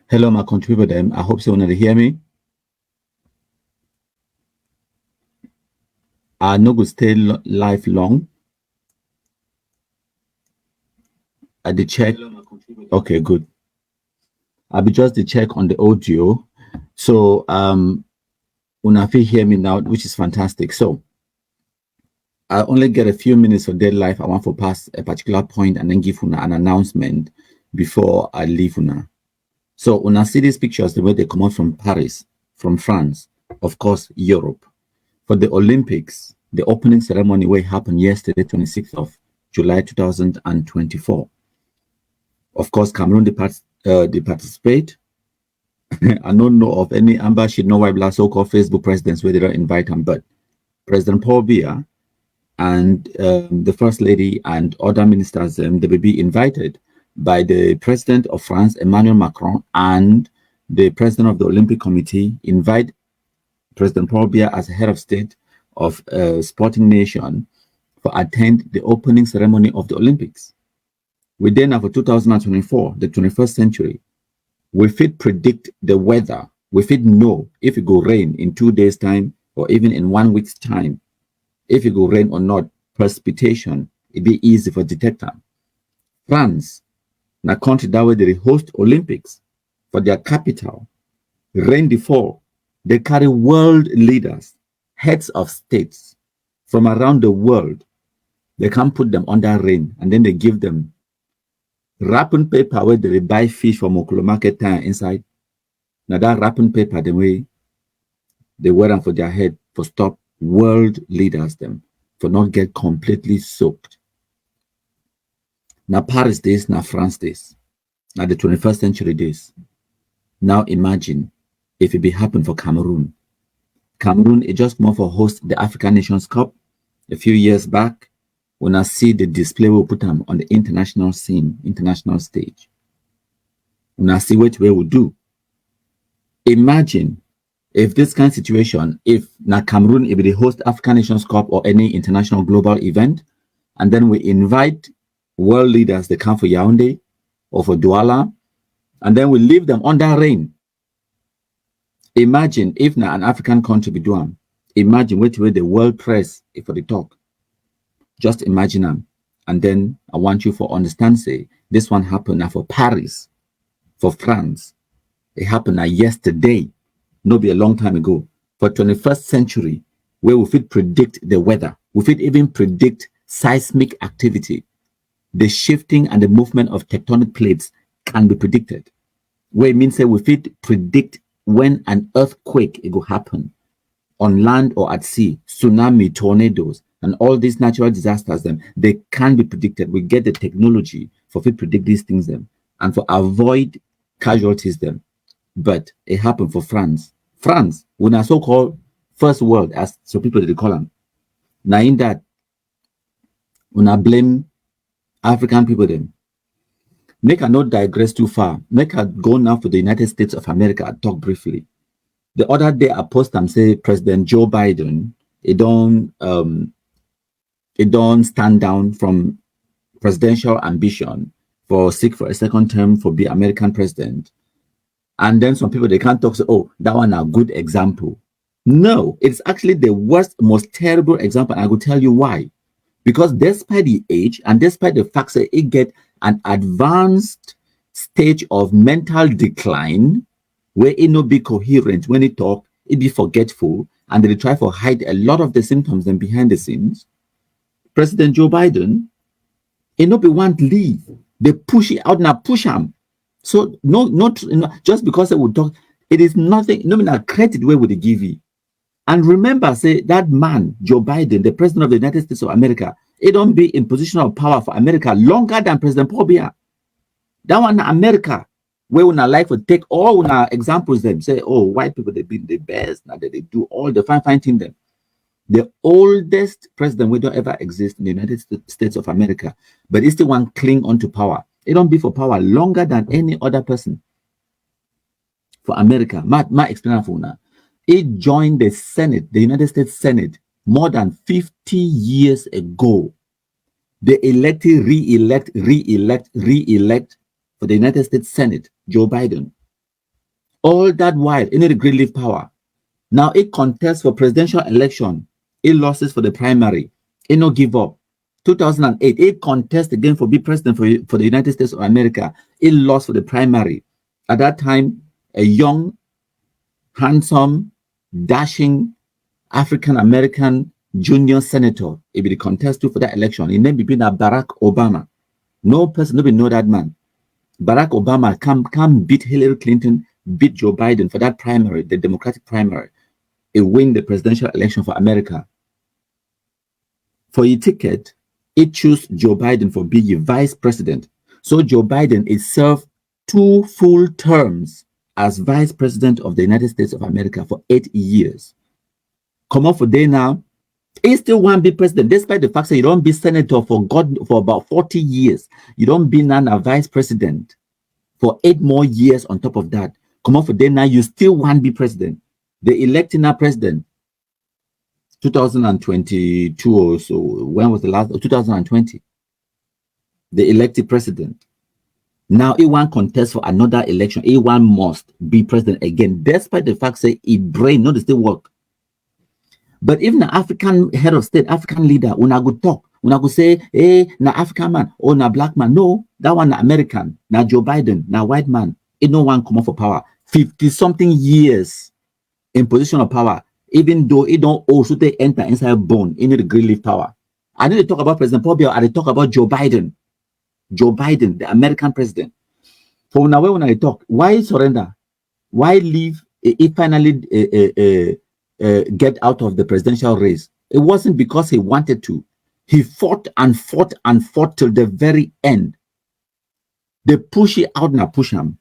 Hello, my contributor. Them. I hope so. Now they hear me. I no go stay live long. I the check. Okay, good. I be just the check on the audio. So una fit hear me now, which is fantastic. So I only get a few minutes for dead life. I want to pass a particular point and then give una an announcement before I leave una. So una see these pictures the way they come out from Paris, from France, of course Europe. For the Olympics, the opening ceremony will happen yesterday, 26th of July 2024. Of course, Cameroon they participate. I don't know of any Amber Sheet, no white so-called Facebook presidents where they don't invite them, but President Paul Biya and the First Lady and other ministers, they will be invited by the President of France, Emmanuel Macron, and the President of the Olympic Committee invite President Paul Biya as head of state of a sporting nation for attend the opening ceremony of the Olympics. We then have for 2024, the 21st century, we fit predict the weather. We fit know if it go rain in 2 days' time or even in 1 week's time. If it go rain or not, precipitation, it be easy for detector. France, na country that way they host Olympics for their capital. Rain before, they carry world leaders, heads of states from around the world. They can put them under rain and then they give them wrapping paper where they buy fish from Okolo market time inside. Now that wrapping paper, the way they wear them for their head for stop world leaders them for not get completely soaked. Now Paris days, now France days, now the 21st century days. Now imagine if it be happen for Cameroon. Cameroon is just more for host the African Nations Cup a few years back. When I see the display we put them on the international scene, international stage. When I see what we will do. Imagine if this kind of situation, if na Cameroon, if they host African Nations Cup or any international global event, and then we invite world leaders, they come for Yaoundé or for Douala, and then we leave them under rain. Imagine if na an African country be doing. Imagine what way the world press if for the talk. Just imagine them. And then I want you for understand, say, this one happened now for Paris, for France. It happened now yesterday, not be a long time ago. For 21st century, where we fit predict the weather. We fit even predict seismic activity. The shifting and the movement of tectonic plates can be predicted. Where it means that we fit predict when an earthquake it will happen on land or at sea, tsunami, tornadoes, and all these natural disasters, them they can be predicted. We get the technology for to predict these things, them and for avoid casualties, them. But it happened for France. France, when I so-called first world, as some people they call them. Now in that, when I blame African people, them make I not digress too far. Make I go now for the United States of America. I talk briefly. The other day I post and say President Joe Biden, it don't stand down from presidential ambition for seek for a second term for be American president. And then some people they can't talk, say, oh, that one a good example. No, it's actually the worst, most terrible example. And I will tell you why. Because despite the age and despite the fact that it get an advanced stage of mental decline, where it no be coherent when it talk, it be forgetful, and they try to hide a lot of the symptoms and behind the scenes. President Joe Biden, it no be want to leave. They push it out now, push him. So not just because they would talk, it is nothing. No mean a credit where would they give you. And remember, say that man, Joe Biden, the president of the United States of America, it don't be in position of power for America longer than President Paul Biya. That one, America, where we like to take all our examples, them say, oh, white people they been the best, now that they do all the fine thing them. The oldest president we don't ever exist in the United States of America, but it's the one cling onto power. It don't be for power longer than any other person. For America, my explanation for now. It joined the Senate, the United States Senate, more than 50 years ago. They elected, re-elect for the United States Senate, Joe Biden. All that while, in the great leave power. Now it contests for presidential election. It losses for the primary. It no give up. 2008, it contest again for be president for the United States of America. It lost for the primary. At that time, a young, handsome, dashing African-American junior senator, if he contest for that election, he named between Barack Obama. No person, nobody know that man. Barack Obama can beat Hillary Clinton, beat Joe Biden for that primary, the Democratic primary. He win the presidential election for America. For a ticket, it choose Joe Biden for being vice president. So Joe Biden is served 2 full terms as vice president of the United States of America for 8 years. Come up for day now. He still want to be president, despite the fact that you don't be senator for about 40 years. You don't be now a vice president for 8 more years on top of that. Come up for day now, you still want to be president. They elected now president 2022 or so. When was the last? 2020. They elected president. Now he want contest for another election. He want must be president again, despite the fact that he brain not still work. But if the African head of state, African leader, when I go talk, when I go say, hey, na African man or na black man, no, that one na American, na Joe Biden, na white man, it no one come up for power. 50-something years in position of power, even though it don't also they enter inside bone in the green leaf power. I need to talk about President Paul Biya, I talk about Joe Biden. Joe Biden, the American president. For now, when I talk, why surrender? Why leave? He finally get out of the presidential race. It wasn't because he wanted to. He fought and fought and fought till the very end. They push it out now, push him.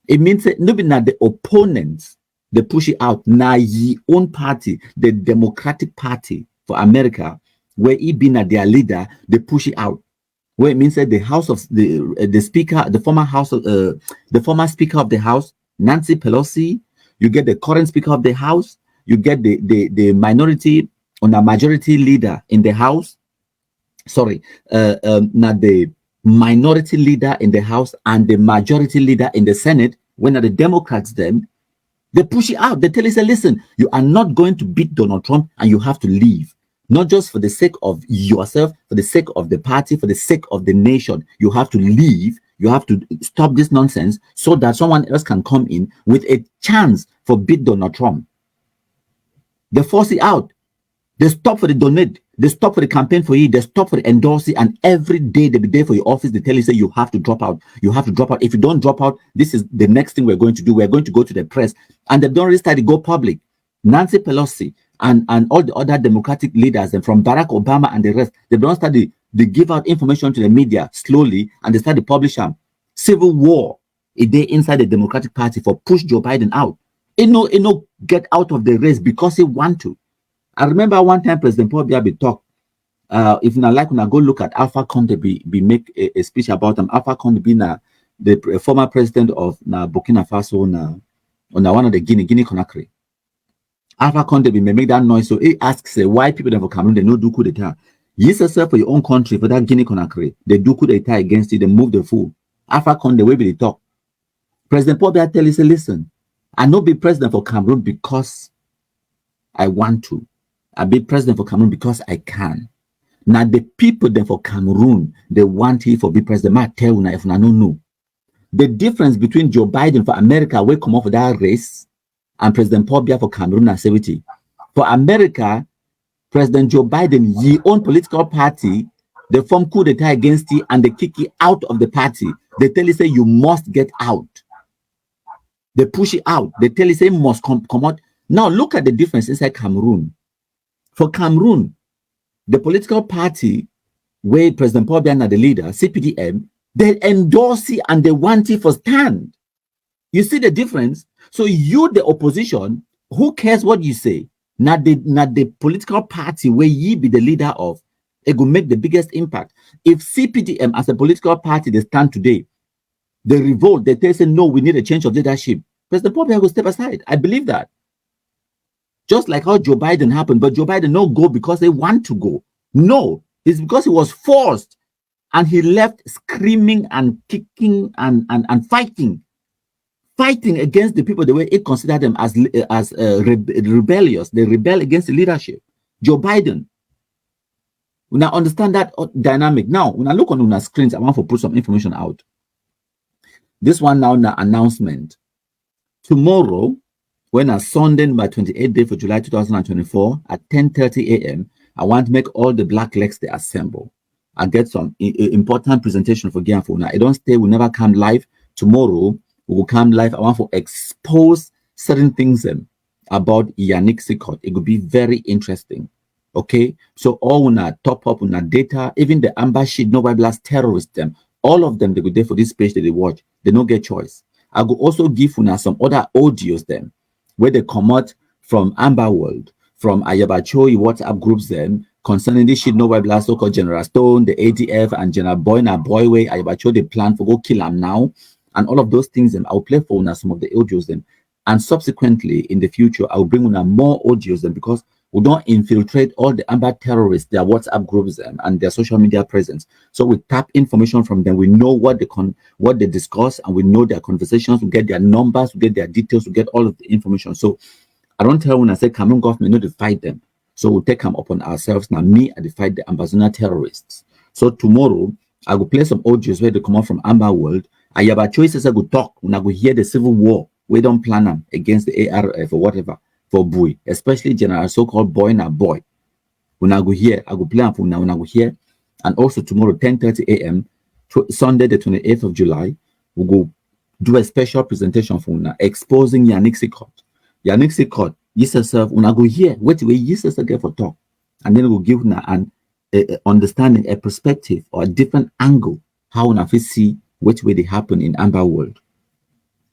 It means that nobody not the opponents, they push it out. Now ye own party, the Democratic Party for America, where he been at their leader, they push it out. Where it means that the House of the Speaker, the former House of the former Speaker of the House, Nancy Pelosi, you get the current Speaker of the House, you get the minority or the majority leader in the House. Sorry, not the minority leader in the House and the majority leader in the Senate. When are the Democrats then? They push it out. They tell you, say, listen, you are not going to beat Donald Trump and you have to leave. Not just for the sake of yourself, for the sake of the party, for the sake of the nation. You have to leave. You have to stop this nonsense so that someone else can come in with a chance for beat Donald Trump. They force it out. They stop for the donate. They stop for the campaign for you. They stop for the endorsing. And every day they be there for your office. They tell you, say, you have to drop out. You have to drop out. If you don't drop out, this is the next thing we're going to do. We're going to go to the press. And they don't really start to go public. Nancy Pelosi and all the other Democratic leaders, and from Barack Obama and the rest, they don't start to give out information to the media slowly, and they start to publish them. Civil war a day inside the Democratic Party for push Joe Biden out. It no get out of the race because he want to. I remember one time President Paul Biya talk. If you like, when I go look at Alpha Conde be make a speech about him. Alpha Conde be the former president of Burkina Faso on one of the Guinea Conakry. Alpha Conde be make that noise, so he asks why people in Cameroon they no do coup d'etat. You yourself for your own country for that Guinea Conakry, they do coup d'etat against you, they move the fool. Alpha Conde way be they talk. President Paul Biya tell you, say, listen, I no be president for Cameroon because I want to. I be president for Cameroon because I can. Now the people then for Cameroon, they want him for be president. I tell you if I don't know. The difference between Joe Biden for America, we come off of that race, and President Paul Biya for Cameroon and Seviti. For America, President Joe Biden, his own political party, they form coup d'etat against you and they kick you out of the party. They tell you, say, you must get out. They push it out. They tell you, say, you must come out. Now look at the difference inside Cameroon. For Cameroon, the political party where President Paul Biya is the leader, CPDM, they endorse it and they want it for stand. You see the difference? So you, the opposition, who cares what you say? Not the political party where you be the leader of, it will make the biggest impact. If CPDM as a political party, they stand today, they revolt, they say, no, we need a change of leadership. President Paul Biya will step aside. I believe that. Just like how Joe Biden happened, but Joe Biden no go because they want to go. No, it's because he was forced and he left screaming and kicking and fighting fighting against the people the way it considered them as rebellious. They rebel against the leadership. Joe Biden. We now understand that dynamic. Now, when I look on our screens, I want to put some information out. This one now, the announcement. Tomorrow, when a Sunday, by 28th day for July 2024 at 10:30 a.m., I want to make all the black legs they assemble and get some important presentation for Gianfona. I don't stay, we never come live. Tomorrow, we will come live. I want to expose certain things about Yannick Sikot. It will be very interesting. Okay, so all una top up on data, even the amber sheet, nobody blast terrorists, them, all of them, they go there for this page that they watch. They don't get choice. I will also give una some other audios them where they come out from Amber World, from Ayabachoi WhatsApp groups them concerning this shit, nobody blast so-called General Stone, the ADF, and General Boyway, Ayabachoi, they plan for go kill them now, and all of those things. I'll play for una some of the audios them, and subsequently in the future, I'll bring una more audios them because we don't infiltrate all the Amber terrorists, their WhatsApp groups and their social media presence. So we tap information from them. We know what they discuss, and we know their conversations. We get their numbers, we get their details, we get all of the information. So I don't tell when I say Cameroon government not to fight them. So we take them upon ourselves. Now me, I fight the Ambazonia terrorists. So tomorrow I will play some audios where they come out from Amber World. Ayaba choices I go talk when I go hear the civil war. We don't plan them against the ARF or whatever. For boy, especially general so-called boy na boy. When I go here, I go play for now when I go here. And also tomorrow, 10:30 a.m., Sunday, the 28th of July, we'll go do a special presentation for now, exposing Yannick Sikot. Yannick Sikot, yourself, when I go here, wait till you get for talk. And then we'll give now an understanding, a perspective or a different angle, how when I see which way they happen in Amber World.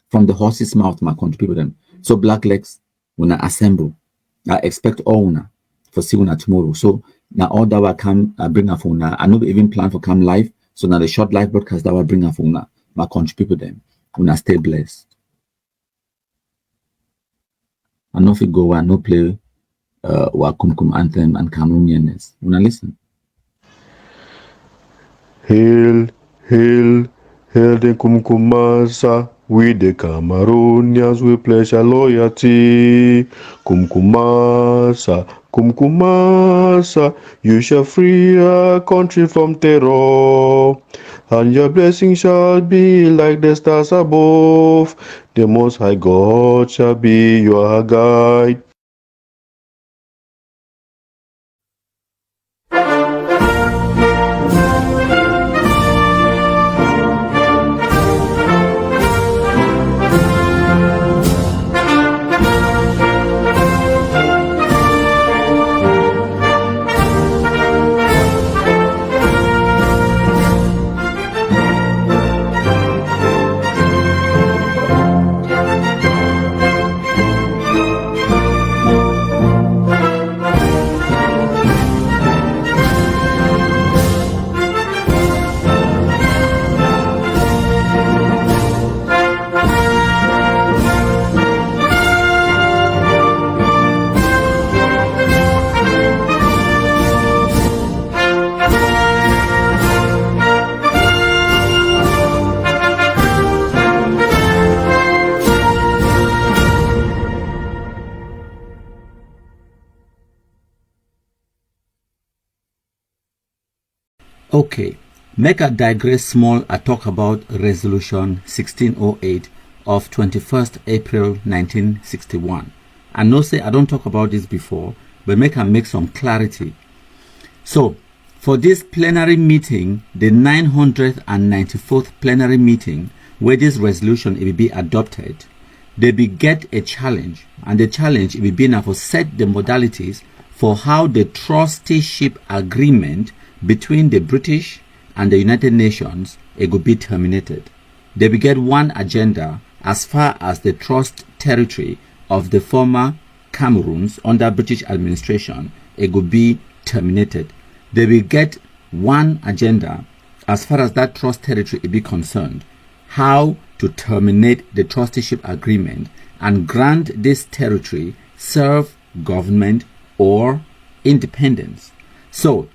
From the horse's mouth, my country people them. So black legs, when I assemble, I expect all una for see una tomorrow. So now all that will come bring up for una. I know even plan for come live. So now the short live broadcast that will bring up for una. My country people them. Una stay blessed. I know if you go and no play wa Kumkum anthem and Cameroonianness. Una listen. Hail, hail, hail the Kumkumasa. We the Cameroonians, we pledge our loyalty. Kumkumasa, Kumkumasa, you shall free our country from terror. And your blessing shall be like the stars above. The Most High God shall be your guide. Okay, make I digress small. I talk about Resolution 1608 of 21st April 1961. I know say I don't talk about this before, but make I make some clarity. So, for this plenary meeting, the 994th plenary meeting, where this resolution will be adopted, they will get a challenge, and the challenge will be now for set the modalities for how the trusteeship agreement between the British and the United Nations it will be terminated. They will get one agenda as far as the trust territory of the former Cameroons under British administration it will be terminated. They will get one agenda as far as that trust territory is concerned, how to terminate the trusteeship agreement and grant this territory self-government or independence. So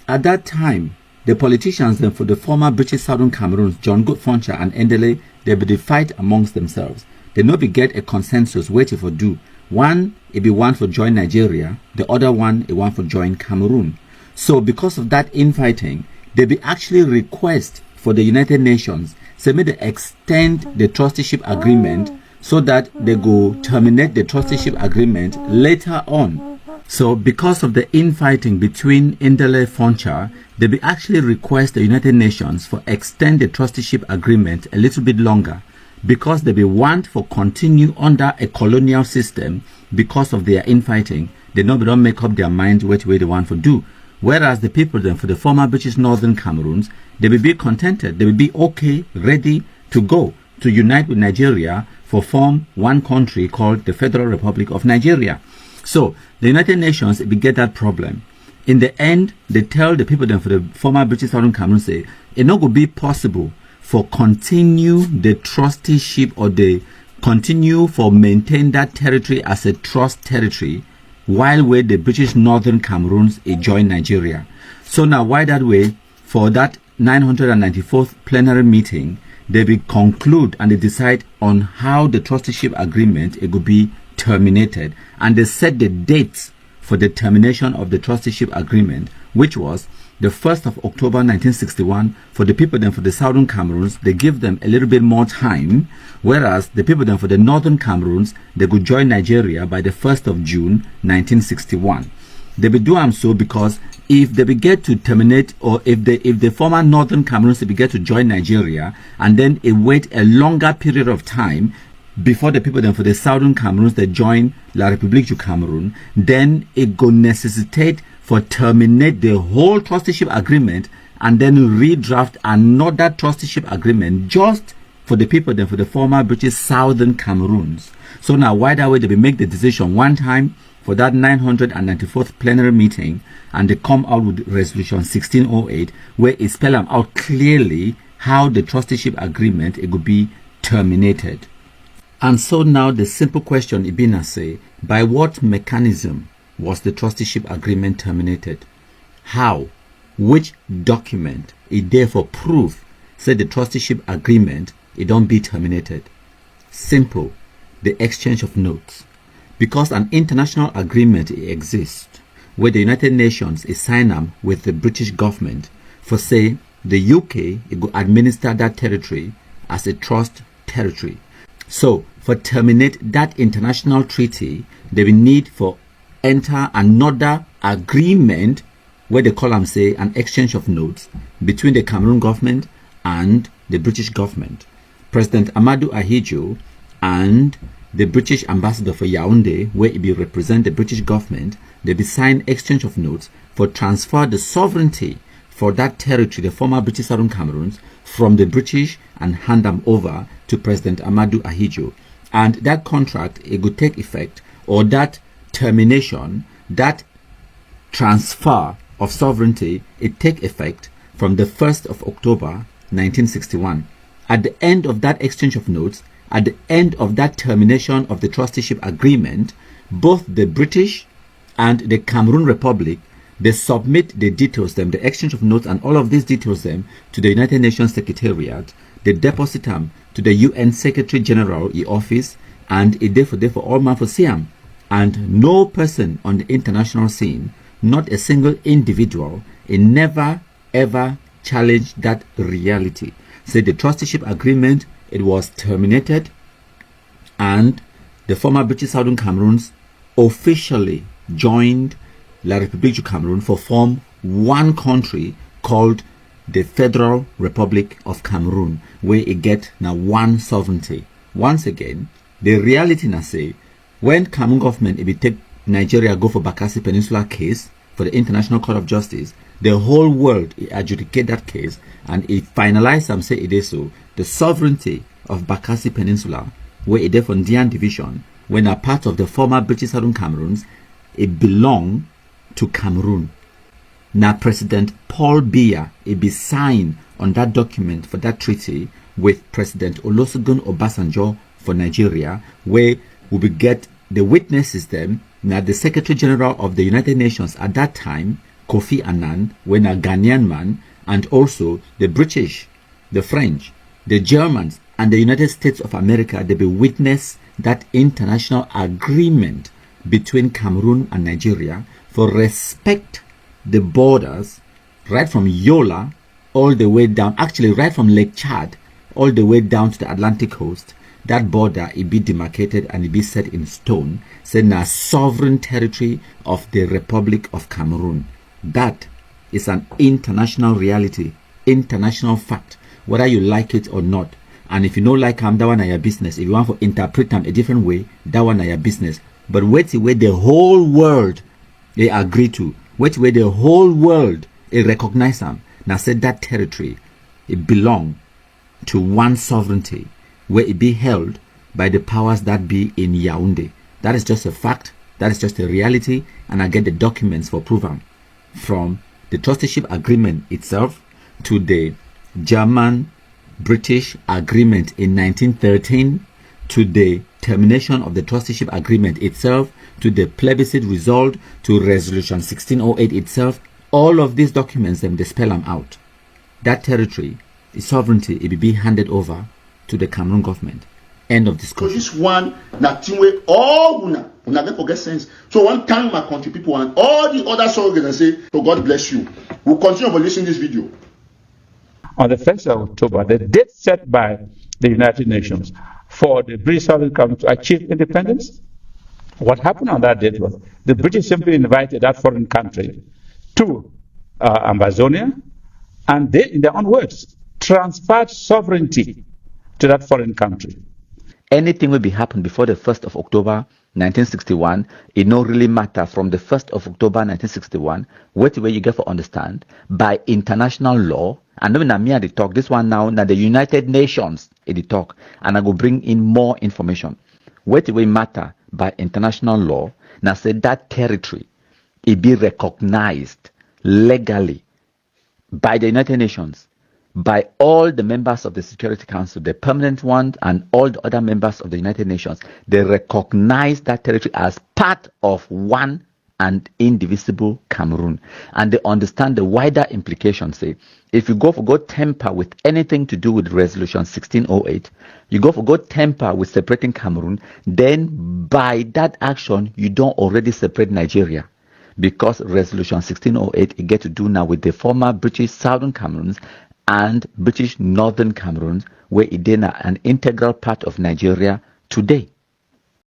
at that time, the politicians then for the former British Southern Cameroons, John Good Foncha and Endele, they will fight amongst themselves. they no be get a consensus waiting for do. One, it be one for join Nigeria, the other one, it one for join Cameroon. So because of that infighting, they be actually request for the United Nations, say may they extend the trusteeship agreement so that they go terminate the trusteeship agreement later on. So because of the infighting between Indele Foncha, they be actually request the United Nations for extend the trusteeship agreement a little bit longer, because they be want for continue under a colonial system. Because of their infighting, they don't make up their mind what way they want to do. Whereas the people then for the former British Northern Cameroons, they will be contented, they will be okay, ready to go to unite with Nigeria for form one country called the Federal Republic of Nigeria. So the United Nations will get that problem. In the end, they tell the people then for the former British Southern Cameroon, say it not going to be possible for continue the trusteeship or the continue for maintain that territory as a trust territory while where the British Northern Cameroons join Nigeria. So now why that way? For that 994th plenary meeting, they will conclude and they decide on how the trusteeship agreement it will be terminated, and they set the dates for the termination of the trusteeship agreement, which was the 1st of October 1961 for the people then for the Southern Cameroons. They give them a little bit more time, whereas the people then for the Northern Cameroons, they could join Nigeria by the 1st of June 1961. They be do so because if they be get to terminate, or if the former Northern Cameroons they be get to join Nigeria and then it wait a longer period of time before the people then for the Southern Cameroons they join La République du Cameroun, then it go necessitate for terminate the whole trusteeship agreement and then redraft another trusteeship agreement just for the people then for the former British Southern Cameroons. So now why that way they be make the decision one time for that 994th plenary meeting, and they come out with resolution 1608 where it spell them out clearly how the trusteeship agreement it could be terminated. And so now the simple question Ibina say, by what mechanism was the trusteeship agreement terminated? How? Which document it therefore proof said the trusteeship agreement it don't be terminated? Simple, the exchange of notes. Because an international agreement exists where the United Nations is sign them with the British government for say the UK it go administer that territory as a trust territory. So for terminate that international treaty, they will need for enter another agreement where they call them say an exchange of notes between the Cameroon government and the British government. President Amadou Ahidjo and the British ambassador for Yaoundé, where it be represent the British government, they be sign exchange of notes for transfer the sovereignty for that territory, the former British Southern Cameroons, from the British and hand them over to President Amadou Ahidjo. And that contract, it would take effect, or that termination, that transfer of sovereignty, it take effect from the 1st of October 1961. At the end of that exchange of notes, at the end of that termination of the trusteeship agreement, both the British and the Cameroon Republic, they submit the details them, the exchange of notes and all of these details them to the United Nations Secretariat. They deposit them to the UN Secretary General office, and it therefore all man for Siam. And no person on the international scene, not a single individual, it never ever challenged that reality. Say the trusteeship agreement it was terminated, and the former British Southern Cameroons officially joined La République du Cameroun for form one country called the Federal Republic of Cameroon, where it get now one sovereignty. Once again, the reality now say, when Cameroon government if it take Nigeria go for Bakassi Peninsula case for the International Court of Justice, the whole world adjudicate that case and it finalize some say it is so the sovereignty of Bakassi Peninsula, where it is from Dian division, when a part of the former British Southern Cameroons, it belong to Cameroon. Now President Paul Biya it be signed on that document for that treaty with President Olusegun Obasanjo for Nigeria, where we will get the witnesses them. Now the Secretary General of the United Nations at that time, Kofi Annan, when a Ghanaian man, and also the British, the French, the Germans, and the United States of America, they be witness that international agreement between Cameroon and Nigeria for respect the borders right from Yola all the way down, actually right from Lake Chad all the way down to the Atlantic coast. That border, it be demarcated and it be set in stone, saying now sovereign territory of the Republic of Cameroon. That is an international reality, international fact, whether you like it or not. And if you don't like them, that one is your business. If you want to interpret them a different way, that one is your business. But wait till where the whole world they agree to, wait till where the whole world they recognize them. Now said that territory, it belong to one sovereignty, where it be held by the powers that be in Yaoundé. That is just a fact. That is just a reality. And I get the documents for proven from the trusteeship agreement itself to the German-British agreement in 1913 to the termination of the trusteeship agreement itself to the plebiscite result to resolution 1608 itself. All of these documents, them they spell them out. That territory, the sovereignty, it will be handed over to the Cameroon government. End of discussion. So this one, nothing way all una get forget sense. So one thank my country people and all the other soldiers and say, so God bless you. We'll continue to listen to this video. On the 1st of October, the date set by the United Nations for the British Southern Cameroon to achieve independence. What happened on that date was the British simply invited that foreign country to Ambazonia, and they, in their own words, transferred sovereignty to that foreign country. Anything will be happen before the 1st of October 1961, it no really matter from the 1st of October 1961, what way you get for understand, by international law, and even me at the talk, this one now the United Nations at the talk, and I go bring in more information. What way matter by international law, now say that territory, it be recognized legally by the United Nations, by all the members of the Security Council, the permanent ones and all the other members of the United Nations. They recognize that territory as part of one and indivisible Cameroon. And they understand the wider implications. Say, if you go temper with anything to do with Resolution 1608, you go temper with separating Cameroon, then by that action, you don't already separate Nigeria. Because Resolution 1608, it get to do now with the former British Southern Cameroons and British Northern Cameroon, where it is an integral part of Nigeria today.